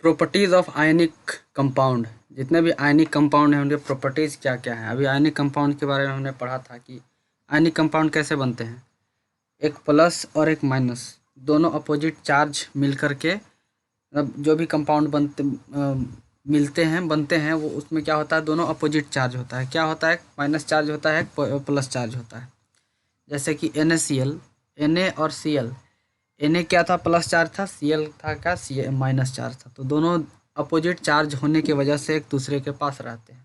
Properties of ionic compound. जितने भी ionic compound हैं उनके प्रॉपर्टीज़ क्या क्या हैं। अभी आयनिक कंपाउंड के बारे में हमने पढ़ा था कि आयनिक कंपाउंड कैसे बनते हैं। एक प्लस और एक माइनस, दोनों अपोजिट चार्ज मिल कर के मतलब जो भी कंपाउंड मिलते हैं बनते हैं, वो उसमें क्या होता है, दोनों अपोजिट चार्ज होता है। क्या होता है, माइनस चार्ज होता है, प्लस चार्ज होता है। जैसे कि NaCl, Na और Cl, Na क्या था, प्लस चार्ज था, Cl था क्या, Cl माइनस चार्ज था। तो दोनों अपोजिट चार्ज होने की वजह से एक दूसरे के पास रहते हैं।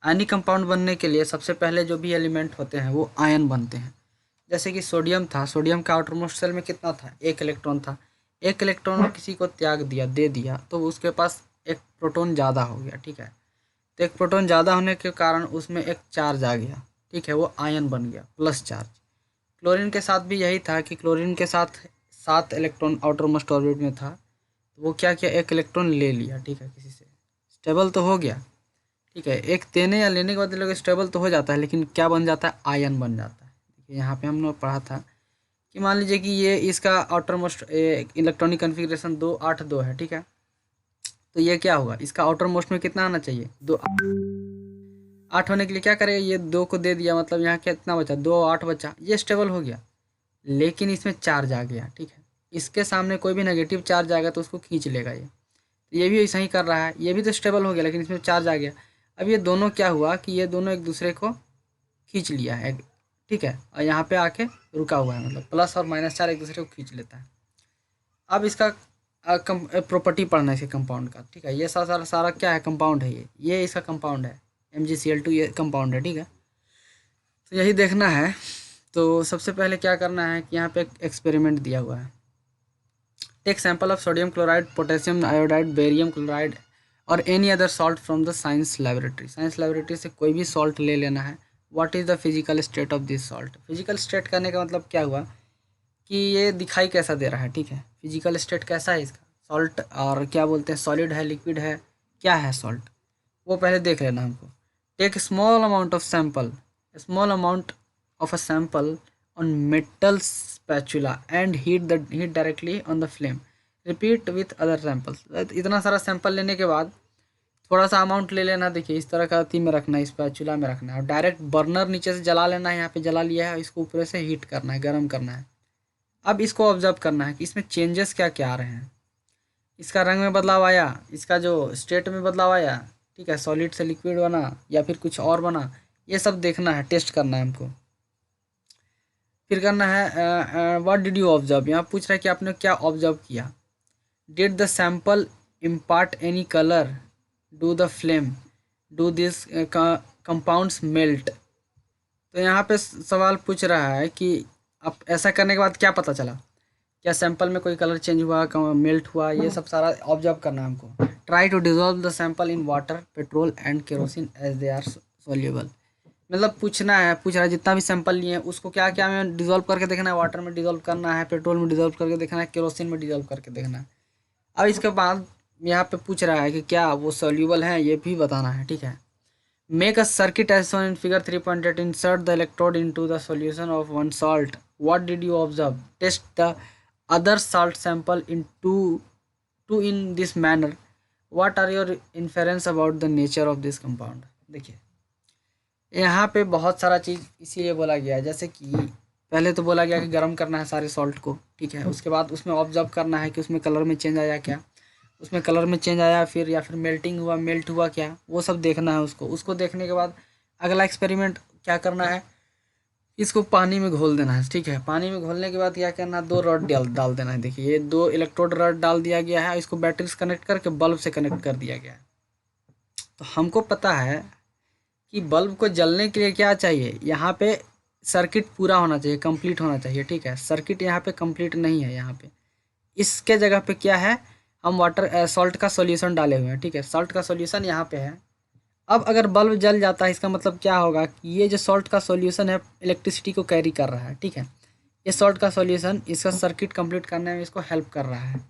आयनिक कंपाउंड बनने के लिए सबसे पहले जो भी एलिमेंट होते हैं वो आयन बनते हैं। जैसे कि सोडियम था, सोडियम का आउटरमोस्ट शेल में कितना था, एक इलेक्ट्रॉन था। एक इलेक्ट्रॉन किसी को त्याग दिया, दे दिया, तो उसके पास एक प्रोटॉन ज़्यादा हो गया, ठीक है। तो एक प्रोटॉन ज़्यादा होने के कारण उसमें एक चार्ज आ गया, ठीक है, वो आयन बन गया, प्लस चार्ज। क्लोरीन के साथ भी यही था कि क्लोरीन के साथ 7 इलेक्ट्रॉन आउटर मोस्ट ऑर्बिट में था। तो वो क्या किया, एक इलेक्ट्रॉन ले लिया, ठीक है, किसी से स्टेबल तो हो गया, ठीक है। एक देने या लेने के बाद लोग स्टेबल तो हो जाता है, लेकिन क्या बन जाता है, आयन बन जाता है। देखिए यहाँ पे हमने पढ़ा था कि मान लीजिए कि ये इसका आउटर मोस्ट इलेक्ट्रॉनिक कन्फिग्रेशन 2 8 2 है, ठीक है। तो ये क्या होगा, इसका आउटर मोस्ट में कितना आना चाहिए, 2 8 होने के लिए क्या करेगा, ये 2 को दे दिया, मतलब यहाँ कितना बचा, 2 8 बचा, ये स्टेबल हो गया। लेकिन इसमें चार्ज आ गया, ठीक है। इसके सामने कोई भी नेगेटिव चार्ज आएगा तो उसको खींच लेगा ये। तो ये भी ऐसा ही कर रहा है, ये भी तो स्टेबल हो गया, लेकिन इसमें चार्ज आ गया। अब ये दोनों क्या हुआ कि ये दोनों एक दूसरे को खींच लिया है, ठीक है, और यहाँ पे आके रुका हुआ है, मतलब प्लस और माइनस चार्ज एक दूसरे को खींच लेता है। अब इसका प्रॉपर्टी पढ़ना है इसके कंपाउंड का, ठीक है। ये सारा सारा सारा क्या है, कंपाउंड है ये इसका कंपाउंड है, MgCl2 ये कंपाउंड है, ठीक है। तो यही देखना है। तो सबसे पहले क्या करना है कि यहाँ पे एक एक्सपेरिमेंट दिया हुआ है। Take sample of sodium chloride, potassium iodide, barium chloride और any other salt from the science laboratory. Science laboratory से कोई भी सॉल्ट ले लेना है। What is the physical state of this salt. Physical state करने का मतलब क्या हुआ कि ये दिखाई कैसा दे रहा है, ठीक है। फिजिकल स्टेट कैसा है इसका सॉल्ट, और क्या बोलते हैं, सॉलिड है, लिक्विड है, क्या है सॉल्ट, वो पहले देख लेना हमको। Take small amount of sample, small amount of a sample on metal spatula and heat directly on the flame. Repeat with other samples. इतना सारा सैंपल लेने के बाद थोड़ा सा अमाउंट ले लेना। देखिए इस तरह का अथी में रखना है, स्पैचुला में रखना है, और डायरेक्ट बर्नर नीचे से जला लेना है। यहाँ पे जला लिया है, इसको ऊपर से हीट करना है, गर्म करना है। अब इसको ऑब्जर्व करना है कि इसमें चेंजेस क्या क्या आ रहे हैं। इसका रंग में बदलाव आया, इसका जो स्टेट में बदलाव आया, ठीक है, सॉलिड से लिक्विड बना या फिर कुछ और बना, ये सब देखना है, टेस्ट करना है हमको। फिर करना है व्हाट डिड यू ऑब्जर्व। यहाँ पूछ रहा है कि आपने क्या ऑब्जर्व किया। Did the sample impart any colour, do the flame, do this compounds melt. तो यहाँ पे सवाल पूछ रहा है कि आप ऐसा करने के बाद क्या पता चला, क्या सैंपल में कोई कलर चेंज हुआ, मेल्ट हुआ, ये सब सारा ऑब्जर्व करना है हमको। Try to dissolve the sample in water, petrol and kerosene as they are soluble. मतलब पूछ रहा है जितना भी सैंपल लिए हैं उसको क्या क्या में डिजोल्व करके देखना है, वाटर में डिजोल्व करना है, पेट्रोल में डिजोल्व करके देखना है, केरोसिन में डिजोल्व करके देखना है। अब इसके बाद यहाँ पे पूछ रहा है कि क्या वो सोल्यूबल है, ये भी बताना है, ठीक है। Make a circuit as shown in figure 3.8, insert the electrode into the solution of one salt. What did you observe, test the other salt sample into in this manner. What are your inference about the nature of this compound. देखिए यहाँ पे बहुत सारा चीज़ इसीलिए बोला गया है, जैसे कि पहले तो बोला गया कि गर्म करना है सारे सॉल्ट को, ठीक है। उसके बाद उसमें ऑब्जर्व करना है कि उसमें कलर में चेंज आया क्या, उसमें कलर में चेंज आया फिर या फिर मेल्टिंग हुआ, मेल्ट हुआ क्या, वो सब देखना है उसको देखने के बाद अगला एक्सपेरिमेंट क्या करना है, इसको पानी में घोल देना है, ठीक है। पानी में घोलने के बाद क्या करना है, 2 रॉड डाल देना है। देखिए ये 2 इलेक्ट्रोड रॉड डाल दिया गया है, इसको बैटरी से कनेक्ट करके बल्ब से कनेक्ट कर दिया गया है। तो हमको पता है कि बल्ब को जलने के लिए क्या चाहिए, यहाँ पे सर्किट पूरा होना चाहिए, कंप्लीट होना चाहिए, ठीक है। सर्किट यहाँ पे कंप्लीट नहीं है, यहाँ पे इसके जगह पे क्या है, हम वाटर सॉल्ट का सॉल्यूशन डाले हुए हैं, ठीक है। सॉल्ट का सॉल्यूशन यहाँ पे है। अब अगर बल्ब जल जाता है इसका मतलब क्या होगा कि ये जो सॉल्ट का सॉल्यूशन है इलेक्ट्रिसिटी को कैरी कर रहा है, ठीक है। ये सॉल्ट का सॉल्यूशन इसका सर्किट कंप्लीट करने में इसको हेल्प कर रहा है,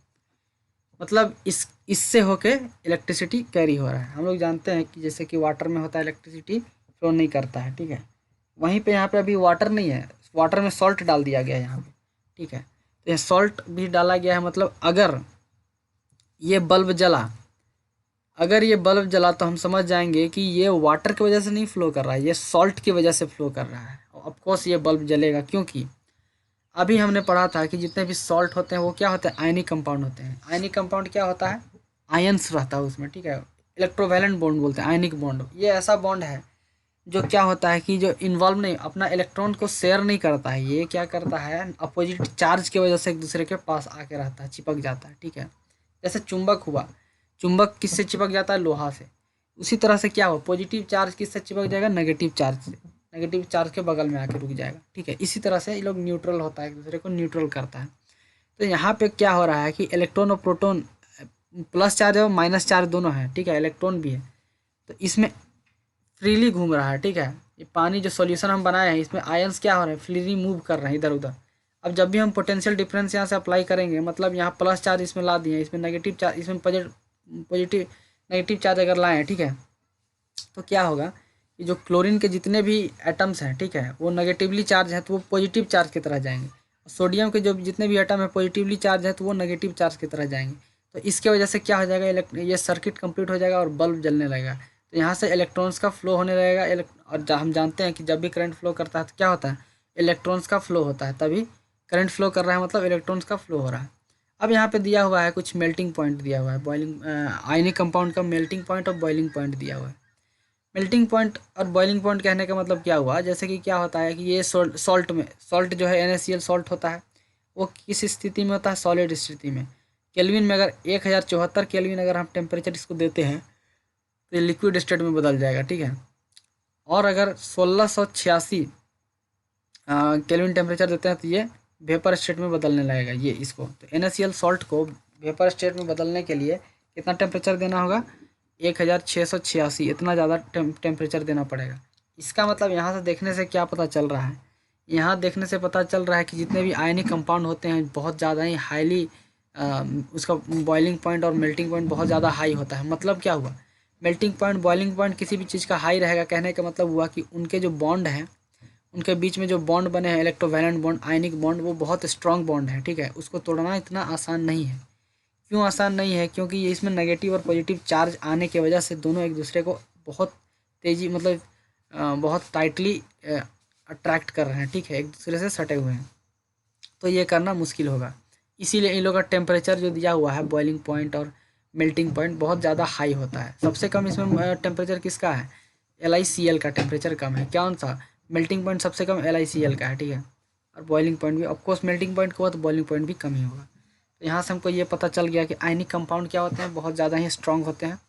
मतलब इससे होके इलेक्ट्रिसिटी कैरी हो रहा है। हम लोग जानते हैं कि जैसे कि वाटर में होता है इलेक्ट्रिसिटी फ्लो नहीं करता है, ठीक है। वहीं पे यहाँ पे अभी वाटर नहीं है, वाटर में सॉल्ट डाल दिया गया है यहाँ पे, ठीक है। तो ये सॉल्ट भी डाला गया है, मतलब अगर ये बल्ब जला, अगर ये बल्ब जला तो हम समझ जाएंगे कि ये वाटर की वजह से नहीं फ्लो कर रहा है, ये सॉल्ट की वजह से फ्लो कर रहा है। ऑफ कोर्स ये बल्ब जलेगा, क्योंकि अभी हमने पढ़ा था कि जितने भी सॉल्ट होते हैं वो क्या होते हैं, आयनिक कंपाउंड होते हैं। आयनिक कंपाउंड क्या होता है, आयंस रहता है उसमें, ठीक है। इलेक्ट्रोवैलेंट बॉन्ड बोलते हैं आयनिक बॉन्ड। ये ऐसा बॉन्ड है जो क्या होता है कि जो इन्वॉल्व नहीं, अपना इलेक्ट्रॉन को शेयर नहीं करता है, ये क्या करता है, अपोजिट चार्ज की वजह से एक दूसरे के पास आके रहता है, चिपक जाता है, ठीक है। जैसे चुंबक हुआ, चुंबक किससे चिपक जाता है, लोहा से। उसी तरह से क्या हुआ, पॉजिटिव चार्ज किससे चिपक जाएगा, नेगेटिव चार्ज से, नेगेटिव चार्ज के बगल में आके रुक जाएगा, ठीक है। इसी तरह से ये लोग न्यूट्रल होता है, एक दूसरे को न्यूट्रल करता है। तो यहाँ पे क्या हो रहा है कि इलेक्ट्रॉन और प्रोटॉन, प्लस चार्ज और माइनस चार्ज दोनों है, ठीक है, इलेक्ट्रॉन भी है, तो इसमें फ्रीली घूम रहा है, ठीक है। ये पानी जो सॉल्यूशन हम बनाए हैं इसमें आयंस क्या हो रहे हैं, फ्रीली मूव कर रहे हैं इधर उधर। अब जब भी हम पोटेंशियल डिफरेंस यहाँ से अप्लाई करेंगे, मतलब यहाँ प्लस चार्ज इसमें ला दिए, इसमें नेगेटिव चार्ज, इसमें पॉजिटिव नेगेटिव चार्ज अगर लाएँ, ठीक है, तो क्या होगा कि जो क्लोरीन के जितने भी एटम्स हैं, ठीक है, वो नेगेटिवली चार्ज है तो वो पॉजिटिव चार्ज की तरह जाएंगे। सोडियम के जो जितने भी एटम है पॉजिटिवली चार्ज है तो वो नेगेटिव चार्ज की तरह जाएंगे। तो इसके वजह से क्या हो जाएगा, ये सर्किट कंप्लीट हो जाएगा और बल्ब जलने लगेगा। तो यहाँ से इलेक्ट्रॉन्स का फ्लो होने लगेगा। और हम जानते हैं कि जब भी करंट फ्लो करता है तो क्या होता है, इलेक्ट्रॉन्स का फ्लो होता है, तभी करंट फ्लो कर रहा है, मतलब इलेक्ट्रॉन्स का फ्लो हो रहा है। अब यहाँ पे दिया हुआ है कुछ मेल्टिंग पॉइंट दिया हुआ है, बॉइलिंग आयनिक कंपाउंड का मेल्टिंग पॉइंट और बॉइलिंग पॉइंट दिया हुआ है। मेल्टिंग पॉइंट और बॉइलिंग पॉइंट कहने का मतलब क्या हुआ, जैसे कि क्या होता है कि ये सॉल्ट में, सॉल्ट जो है NaCl सॉल्ट होता है, वो किस स्थिति में होता है, सॉलिड स्थिति में। केल्विन में अगर 1074 केल्विन अगर हम टेम्परेचर इसको देते हैं तो ये लिक्विड स्टेट में बदल जाएगा, ठीक है। और अगर 1686 केल्विन टेम्परेचर देते हैं तो ये वेपर स्टेट में बदलने लगेगा, ये इसको। तो NaCl सॉल्ट को वेपर स्टेट में बदलने के लिए कितना टेम्परेचर देना होगा, 1686, इतना ज़्यादा टेम्परेचर देना पड़ेगा। इसका मतलब यहाँ से देखने से क्या पता चल रहा है, यहाँ देखने से पता चल रहा है कि जितने भी आयनिक कंपाउंड होते हैं बहुत ज़्यादा ही हाईली, उसका बॉइलिंग पॉइंट और मेल्टिंग पॉइंट बहुत ज़्यादा हाई होता है। मतलब क्या हुआ, मेल्टिंग पॉइंट बॉइलिंग पॉइंट किसी भी चीज़ का हाई रहेगा, कहने का मतलब हुआ कि उनके जो बॉन्ड हैं, उनके बीच में जो बॉन्ड बने हैं, इलेक्ट्रोवैलेंट बॉन्ड, आयनिक बॉन्ड, वो बहुत स्ट्रॉन्ग बॉन्ड है, ठीक है। उसको तोड़ना इतना आसान नहीं है। क्यों आसान नहीं है, क्योंकि ये इसमें नेगेटिव और पॉजिटिव चार्ज आने की वजह से दोनों एक दूसरे को बहुत तेज़ी, मतलब बहुत टाइटली अट्रैक्ट कर रहे हैं, ठीक है, एक दूसरे से सटे हुए हैं। तो ये करना मुश्किल होगा, इसीलिए इन लोगों का टेम्परेचर जो दिया हुआ है, बॉइलिंग पॉइंट और मेल्टिंग पॉइंट, बहुत ज़्यादा हाई होता है। सबसे कम इसमें टेम्परेचर किसका है, LiCl का टेम्परेचर कम है। कौन सा, मेल्टिंग पॉइंट सबसे कम LiCl का है, ठीक है। और बॉइलिंग पॉइंट भी, ऑफकोर्स मेल्टिंग पॉइंट को तो बॉइलिंग पॉइंट भी कम ही होगा। तो यहाँ से हमको ये पता चल गया कि आयनिक कंपाउंड क्या होते हैं, बहुत ज़्यादा ही स्ट्रॉन्ग होते हैं।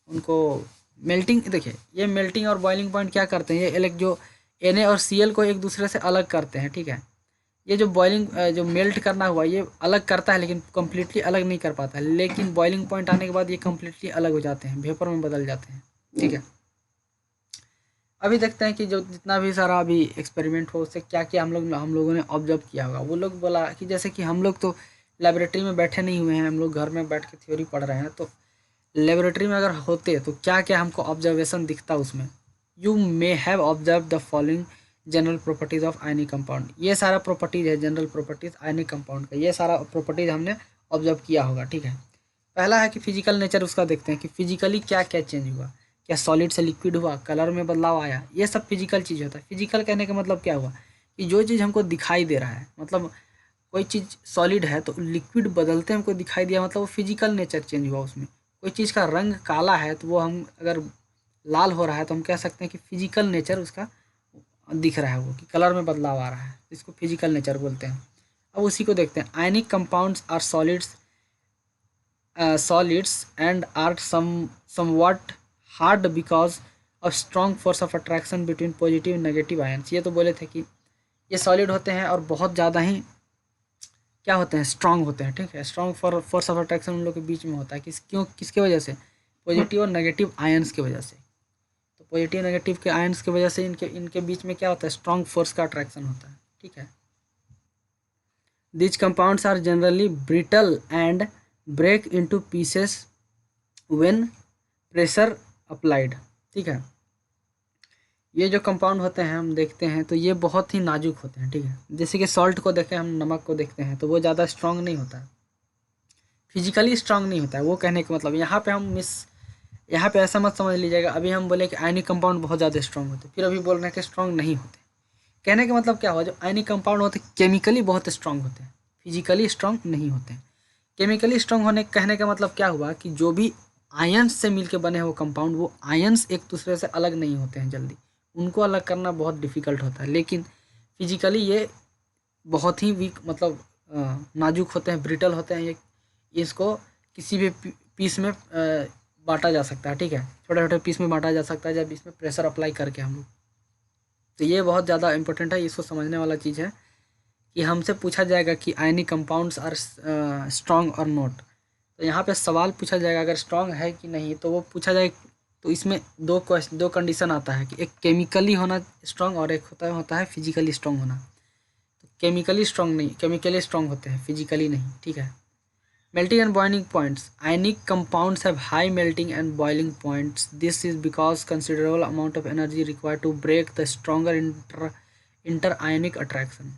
उनको मेल्टिंग, देखिए ये मेल्टिंग और बॉइलिंग पॉइंट क्या करते हैं, ये जो Na और Cl को एक दूसरे से अलग करते हैं, ठीक है। ये जो बॉइलिंग, जो मेल्ट करना हुआ, ये अलग करता है लेकिन कम्प्लीटली अलग नहीं कर पाता है। लेकिन बॉइलिंग पॉइंट आने के बाद ये कम्प्लीटली अलग हो जाते हैं, वेपर में बदल जाते हैं, ठीक है। अभी देखते हैं कि जो जितना भी सारा अभी एक्सपेरिमेंट हो उससे क्या क्या हम लोगों ने ऑब्जर्व किया होगा। वो लोग बोला कि जैसे कि हम लोग तो लेबोरेटरी में बैठे नहीं हुए हैं, हम लोग घर में बैठ के थ्योरी पढ़ रहे हैं। तो लेबोरेटरी में अगर होते तो क्या क्या हमको ऑब्जर्वेशन दिखता उसमें, you may have observe the following general properties of ionic compound. ये सारा प्रॉपर्टीज है, जनरल प्रॉपर्टीज आयनिक कंपाउंड का, ये सारा प्रॉपर्टीज हमने ऑब्जर्व किया होगा, ठीक है। पहला है कि फिजिकल नेचर, उसका देखते हैं कि फिजिकली क्या क्या चेंज हुआ, क्या सॉलिड से लिक्विड हुआ, कलर में बदलाव आया, ये सब फिजिकल चीज़ होता है। फिजिकल कहने का मतलब क्या हुआ कि जो चीज़ हमको दिखाई दे रहा है, मतलब कोई चीज़ सॉलिड है तो लिक्विड बदलते हमको दिखाई दिया, मतलब वो फिजिकल नेचर चेंज हुआ उसमें। कोई चीज़ का रंग काला है तो वो हम अगर लाल हो रहा है तो हम कह सकते हैं कि फिजिकल नेचर उसका दिख रहा है, वो कि कलर में बदलाव आ रहा है, इसको फिजिकल नेचर बोलते हैं। अब उसी को देखते हैं, ionic compounds are solids and are somewhat hard because of strong force of attraction between positive and negative ions। ये तो बोले थे कि ये सॉलिड होते हैं और बहुत ज़्यादा ही क्या होते हैं, स्ट्रांग होते हैं, ठीक है। स्ट्रांग फोर्स ऑफ अट्रैक्शन उन लोग के बीच में होता है, किसके वजह से, पॉजिटिव और नेगेटिव आयंस की वजह से। तो पॉजिटिव नेगेटिव के आयंस की वजह से इनके बीच में क्या होता है, स्ट्रांग फोर्स का अट्रैक्शन होता है, ठीक है। These compounds are generally brittle and break into pieces when pressure applied, ठीक है। ये जो कंपाउंड होते हैं हम देखते हैं तो ये बहुत ही नाजुक होते हैं, ठीक है। जैसे कि सॉल्ट को देखें हम, नमक को देखते हैं तो वो ज़्यादा स्ट्रांग नहीं होता है, फिजिकली स्ट्रांग नहीं होता है। वो कहने का मतलब यहाँ पे ऐसा मत समझ लीजिएगा अभी हम बोले कि आयनिक कंपाउंड बहुत ज़्यादा स्ट्रांग होते हैं, फिर अभी बोल रहे हैं कि स्ट्रांग नहीं होते। कहने का मतलब क्या हुआ, जो आयनिक कंपाउंड होते हैं केमिकली बहुत स्ट्रांग होते हैं, फिजिकली स्ट्रांग नहीं होते हैं। केमिकली स्ट्रांग होने कहने का मतलब क्या हुआ कि जो भी आयंस से मिलकर बने हो कंपाउंड, वो आयंस एक दूसरे से अलग नहीं होते हैं जल्दी, उनको अलग करना बहुत डिफ़िकल्ट होता है। लेकिन फिजिकली ये बहुत ही वीक मतलब नाजुक होते हैं, ब्रिटल होते हैं। ये इसको किसी भी पीस में बांटा जा सकता है, ठीक है, छोटे छोटे पीस में बांटा जा सकता है जब इसमें प्रेशर अप्लाई करके हम लोग। तो ये बहुत ज़्यादा इंपॉर्टेंट है, इसको समझने वाला चीज़ है कि हमसे पूछा जाएगा कि आयनिक कंपाउंड्स आर स्ट्रॉन्ग और नॉट। तो यहाँ पे सवाल पूछा जाएगा अगर स्ट्रॉन्ग है कि नहीं, तो वो पूछा जाए तो इसमें दो कंडीशन आता है कि एक केमिकली होना स्ट्रॉन्ग और एक होता है फिजिकली स्ट्रॉन्ग होना। तो केमिकली स्ट्रॉन्ग होते हैं, फिजिकली नहीं, ठीक है। Melting and boiling points. Ionic compounds have high melting and boiling points. This is because considerable amount of energy required to break the stronger interionic attraction.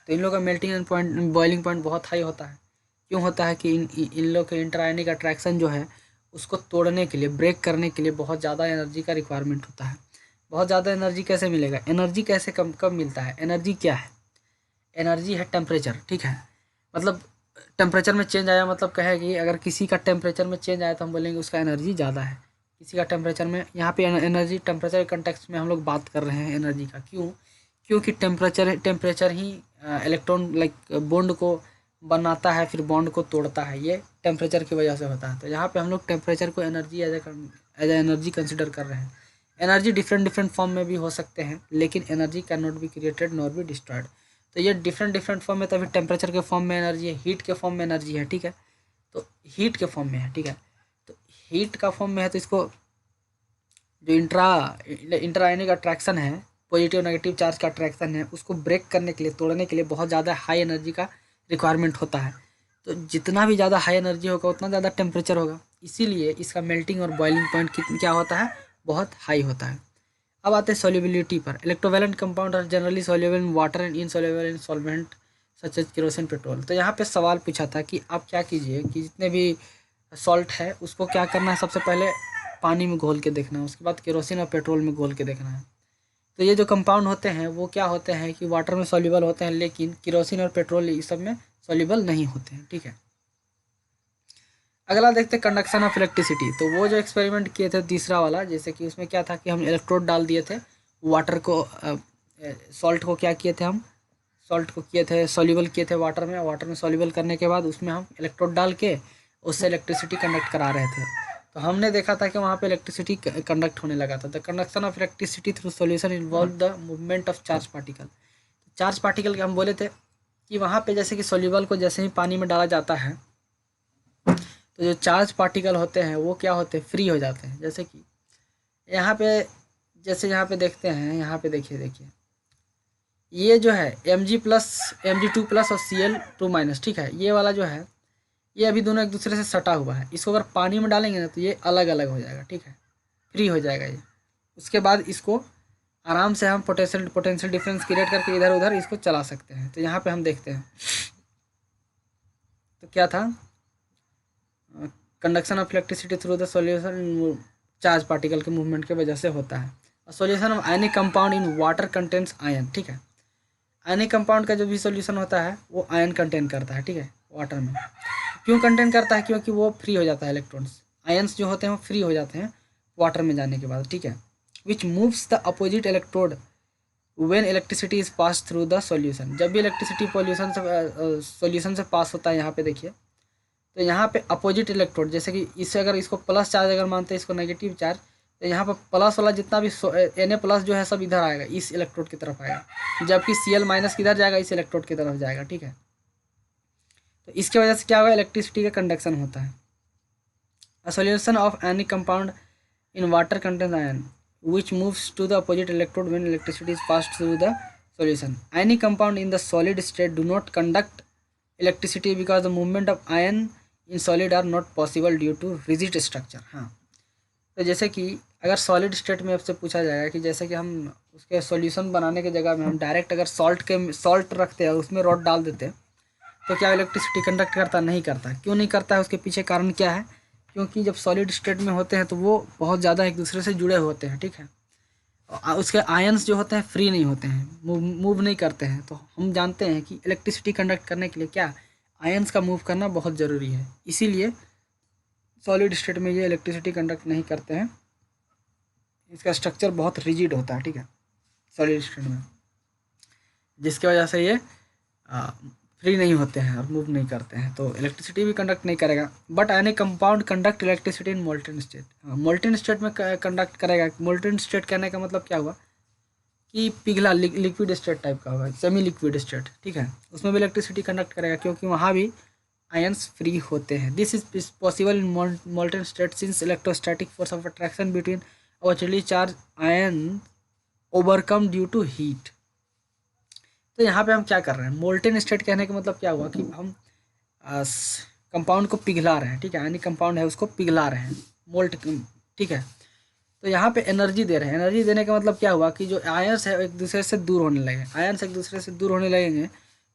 तो इन लोगों का मेल्टिंग एंड बॉइलिंग पॉइंट बहुत high होता है। क्यों होता है कि इन लोग के इंटरआयनिक अट्रैक्शन जो है उसको तोड़ने के लिए, ब्रेक करने के लिए बहुत ज़्यादा एनर्जी का रिक्वायरमेंट होता है। बहुत ज़्यादा एनर्जी कैसे मिलेगा, एनर्जी कैसे कब मिलता है, एनर्जी क्या है, एनर्जी है टेम्परेचर, ठीक है। मतलब टेम्परेचर में चेंज आया मतलब कहे कि अगर किसी का टेम्परेचर में चेंज आया तो हम बोलेंगे उसका एनर्जी ज़्यादा है। किसी का टेम्परेचर में, यहाँ पे एनर्जी टेम्परेचर के कंटेक्स्ट में हम लोग बात कर रहे हैं एनर्जी का। क्योंकि टेम्परेचर ही इलेक्ट्रॉन बॉन्ड को बनाता है, फिर बॉन्ड को तोड़ता है, ये टेम्परेचर की वजह से होता है। तो यहाँ पे हम लोग टेम्परेचर को energy as a energy consider कर रहे हैं। एनर्जी डिफरेंट फॉर्म में भी हो सकते हैं, लेकिन energy can not be created nor be destroyed. तो ये डिफरेंट फॉर्म में, तभी टेम्परेचर के फॉर्म में एनर्जी है, हीट के फॉर्म में एनर्जी है, ठीक है। तो हीट के फॉर्म में है, ठीक है। तो हीट का फॉर्म में है तो इसको जो इंटरआयनिक अट्रैक्शन है, पॉजिटिव नेगेटिव चार्ज का अट्रैक्शन है, उसको ब्रेक करने के लिए, तोड़ने के लिए बहुत ज़्यादा हाई एनर्जी का रिक्वायरमेंट होता है। तो जितना भी ज़्यादा हाई एनर्जी होगा उतना ज़्यादा टेम्परेचर होगा, इसीलिए इसका मेल्टिंग और बॉइलिंग पॉइंट क्या होता है, बहुत हाई होता है। अब आते हैं सॉल्युबिलिटी पर। Electrovalent compound are generally soluble in water and insoluble in solvent such as kerosene, petrol. तो यहाँ पे सवाल पूछा था कि आप क्या कीजिए कि जितने भी सॉल्ट है उसको क्या करना है, सबसे पहले पानी में घोल के देखना है, उसके बाद केरोसिन और पेट्रोल में घोल के देखना है। तो ये जो कंपाउंड होते हैं वो क्या होते हैं कि वाटर में सॉल्युबल होते हैं, लेकिन केरोसिन और पेट्रोल इस सब में सॉल्युबल नहीं होते हैं, ठीक है। अगला देखते हैं कंडक्शन ऑफ इलेक्ट्रिसिटी। तो वो जो एक्सपेरिमेंट किए थे तीसरा वाला, जैसे कि उसमें क्या था कि हम इलेक्ट्रोड डाल दिए थे, वाटर को सॉल्ट को क्या किए थे, हम सॉल्ट को किए थे सॉल्युबल किए थे वाटर में सॉल्युबल करने के बाद उसमें हम इलेक्ट्रोड डाल के उससे इलेक्ट्रिसिटी कंडक्ट करा रहे थे। तो हमने देखा था कि वहाँ पे इलेक्ट्रिसिटी कंडक्ट होने लगा था। The conduction of electricity through solution involve the movement of charge particle. Charge particle के हम बोले थे कि वहाँ पे जैसे कि सॉल्युबल को जैसे ही पानी में डाला जाता है तो जो चार्ज पार्टिकल होते हैं वो क्या होते हैं, फ्री हो जाते हैं। जैसे कि यहाँ पे देखते हैं, यहाँ पे देखिए ये जो है Mg+, Mg2+ और Cl2-, ठीक है। ये वाला जो है ये अभी दोनों एक दूसरे से सटा हुआ है, इसको अगर पानी में डालेंगे ना तो ये अलग अलग हो जाएगा, ठीक है, फ्री हो जाएगा ये। उसके बाद इसको आराम से हम पोटेंशियल डिफरेंस क्रिएट करके इधर उधर इसको चला सकते हैं। तो यहाँ पे हम देखते हैं तो क्या था, conduction of electricity through the solution charge particle के मूवमेंट की वजह से होता है। Solution of ionic compound in water contains ion, ठीक है। आयनिक कंपाउंड का जो भी सॉल्यूशन होता है वो आयन कंटेन करता है, ठीक है, वाटर में। क्यों कंटेन करता है, क्योंकि वो फ्री हो जाता है, इलेक्ट्रॉन्स आयंस जो होते हैं वो फ्री हो जाते हैं वाटर में जाने के बाद, ठीक है। विच moves the opposite electrode when electricity is pass through the solution. जब भी इलेक्ट्रिसिटी सॉल्यूशन से पास होता है, यहाँ पे देखिए, तो यहाँ पे अपोजिट इलेक्ट्रोड, जैसे कि इससे अगर इसको प्लस चार्ज अगर मानते हैं, इसको नेगेटिव चार्ज, तो यहाँ पर प्लस वाला जितना भी Na+ जो है सब इधर आएगा, इस इलेक्ट्रोड की तरफ आएगा, जबकि Cl- किधर जाएगा, इस इलेक्ट्रोड की तरफ जाएगा, ठीक है। तो इसके वजह से क्या होगा, इलेक्ट्रिसिटी का कंडक्शन होता है। A solution of any compound in water contains ion which moves to the opposite electrode when electricity is passed through the solution. Any compound in the solid state do not conduct electricity because the movement of ion in solid are not possible due to rigid structure. हाँ, तो जैसे कि अगर solid state में आपसे पूछा जाएगा कि जैसे कि हम उसके सॉल्यूशन बनाने के जगह में हम डायरेक्ट अगर सॉल्ट रखते हैं और उसमें रॉड डाल देते हैं तो क्या इलेक्ट्रिसिटी कंडक्ट करता? नहीं करता। क्यों नहीं करता है? उसके पीछे कारण क्या है? क्योंकि जब सॉलिड स्टेट में होते हैं तो वो बहुत ज़्यादा एक दूसरे से जुड़े होते हैं, ठीक है। उसके आयंस जो होते हैं फ्री नहीं होते हैं, मूव नहीं करते हैं। तो हम जानते हैं कि इलेक्ट्रिसिटी कंडक्ट करने के लिए क्या आयंस का मूव करना बहुत ज़रूरी है, इसीलिए सॉलिड स्टेट में ये इलेक्ट्रिसिटी कंडक्ट नहीं करते हैं। इसका स्ट्रक्चर बहुत रिजिड होता है, ठीक है, सॉलिड स्टेट में, जिसकी वजह से ये फ्री नहीं होते हैं और मूव नहीं करते हैं, तो इलेक्ट्रिसिटी भी कंडक्ट नहीं करेगा। But ionic compound conduct electricity in molten state. Molten state में कंडक्ट करेगा। मोल्टेन स्टेट कहने का मतलब क्या हुआ कि पिघला लिक्विड स्टेट टाइप का होगा, सेमी लिक्विड स्टेट, ठीक है, उसमें भी इलेक्ट्रिसिटी कंडक्ट करेगा क्योंकि वहाँ भी आयंस फ्री होते हैं। This is possible in molten state since electrostatic force of attraction between orbitally charge ion overcome due to heat. तो यहाँ पे हम क्या कर रहे हैं? मोल्टेन स्टेट कहने का मतलब क्या हुआ कि हम कंपाउंड को पिघला रहे हैं, ठीक है, यानी कंपाउंड है उसको पिघला रहे हैं, मोल्ट, ठीक है। तो यहाँ पे एनर्जी दे रहे हैं। एनर्जी देने का मतलब क्या हुआ कि जो आयंस है एक दूसरे से दूर होने लगे। आयंस एक दूसरे से दूर होने लगेंगे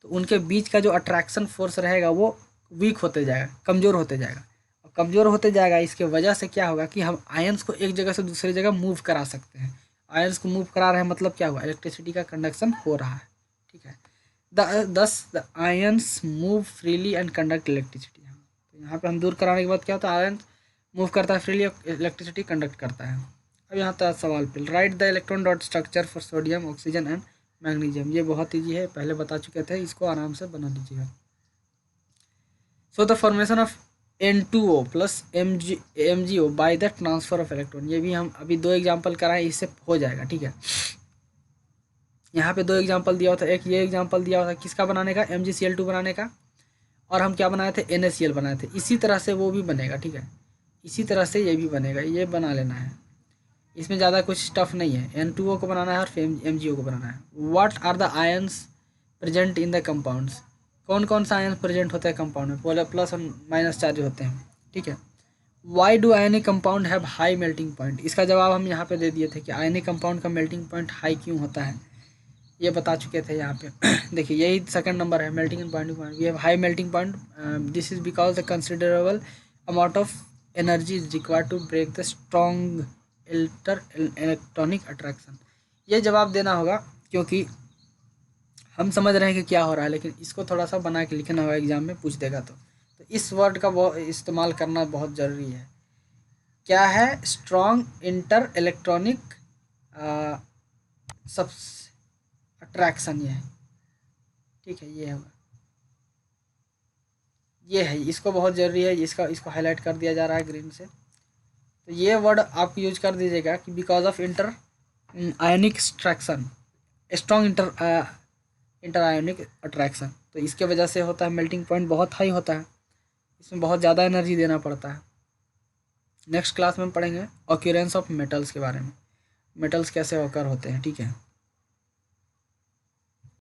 तो उनके बीच का जो अट्रैक्शन फोर्स रहेगा वो वीक होते जाएगा, कमज़ोर होते जाएगा। और कमज़ोर होते जाएगा, इसके वजह से क्या होगा कि हम आयंस को एक जगह से दूसरी जगह मूव करा सकते हैं। आयंस को मूव करा रहे हैं मतलब क्या हुआ? इलेक्ट्रिसिटी का कंडक्शन हो रहा है, ठीक है। दस the ions move freely and conduct electricity. तो यहाँ पे हम दूर कराने के बाद क्या होता है? आयंस मूव करता है फ्रीली, इलेक्ट्रिसिटी कंडक्ट करता है। अब यहाँ तक सवाल पे right the electron dot structure for sodium, oxygen and magnesium. ये बहुत ईजी है, पहले बता चुके थे, इसको आराम से बना लीजिएगा। So the formation of N2O plus MgO by the transfer of electron. ये भी हम अभी 2 एग्जाम्पल कराएं, इससे हो जाएगा, ठीक है। यहाँ पे 2 एग्जाम्पल दिया हुआ था। एक ये एग्जाम्पल दिया हुआ था किसका बनाने का? MgCl2 बनाने का। और हम क्या बनाए थे? NaCl बनाए थे। इसी तरह से वो भी बनेगा, ठीक है, इसी तरह से ये भी बनेगा, ये बना लेना है। इसमें ज़्यादा कुछ टफ नहीं है। N2O को बनाना है और फिर MgO को बनाना है। What are the ions present in the compounds? कौन कौन सा आयंस प्रेजेंट होता है कंपाउंड में? पोलर प्लस और माइनस चार्ज होते हैं, ठीक है। Why do ionic compound have high melting point? इसका जवाब हम यहाँ पे दे दिए थे कि आयनिक कंपाउंड का मेल्टिंग पॉइंट हाई क्यों होता है, ये बता चुके थे यहाँ पे। देखिए यही सेकंड नंबर है, melting point. We have high melting point, this is because the considerable amount of energy is required to break the strong electronic attraction. ये जवाब देना होगा क्योंकि हम समझ रहे हैं कि क्या हो रहा है, लेकिन इसको थोड़ा सा बना के लिखना होगा, एग्जाम में पूछ देगा। तो इस वर्ड का बहुत इस्तेमाल करना बहुत ज़रूरी है। क्या है? स्ट्रॉन्ग इंटर इलेक्ट्रॉनिक सब अट्रैक्शन, ये है, ठीक है, ये होगा, ये है, इसको बहुत ज़रूरी है, इसको हाईलाइट कर दिया जा रहा है ग्रीन से। तो ये वर्ड आप यूज कर दीजिएगा कि because of inter ionic attraction, strong inter ionic attraction, तो इसके वजह से होता है मेल्टिंग पॉइंट बहुत हाई होता है, इसमें बहुत ज़्यादा एनर्जी देना पड़ता है। नेक्स्ट क्लास में हम पढ़ेंगे ऑक्यूरेंस ऑफ मेटल्स के बारे में, मेटल्स कैसे ऑकर होते हैं, ठीक है।